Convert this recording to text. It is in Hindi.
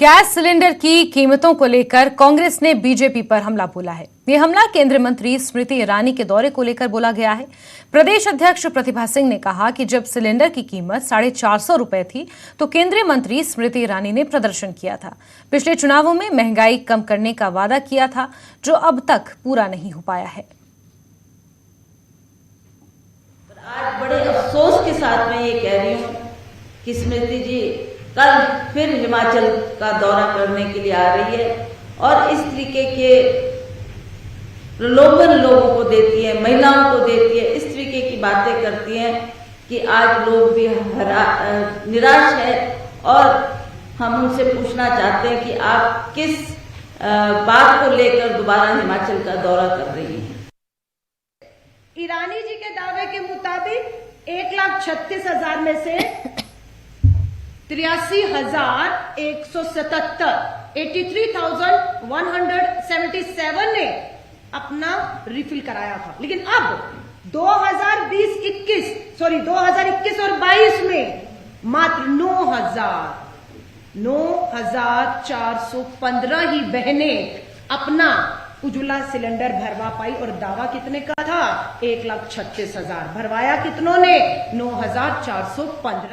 गैस सिलेंडर की कीमतों को लेकर कांग्रेस ने बीजेपी पर हमला बोला है। ये हमला केंद्रीय मंत्री स्मृति ईरानी के दौरे को लेकर बोला गया है। प्रदेश अध्यक्ष प्रतिभा सिंह ने कहा कि जब सिलेंडर की कीमत 450 रुपए थी तो केंद्रीय मंत्री स्मृति ईरानी ने प्रदर्शन किया था। पिछले चुनावों में महंगाई कम करने का वादा किया था, जो अब तक पूरा नहीं हो पाया है। आज बड़े अफसोस के साथ मैं ये कह रही हूँ कि स्मृति जी कल फिर हिमाचल का दौरा करने के लिए आ रही है और इस तरीके के प्रलोभन लोगों को देती है, महिलाओं को देती है, इस तरीके की बातें करती हैं कि आज लोग भी निराश है। और हम उनसे पूछना चाहते हैं कि आप किस बात को लेकर दोबारा हिमाचल का दौरा कर रही हैं। ईरानी जी के दावे के मुताबिक 1,36,000 में से 83,177 ने अपना रिफिल कराया था, लेकिन अब 2021 और 22 में मात्र 9,415 ही बहनें अपना उज्ज्वला सिलेंडर भरवा पाई। और दावा कितने का था? 1,36,000। भरवाया कितनों ने? 9,415।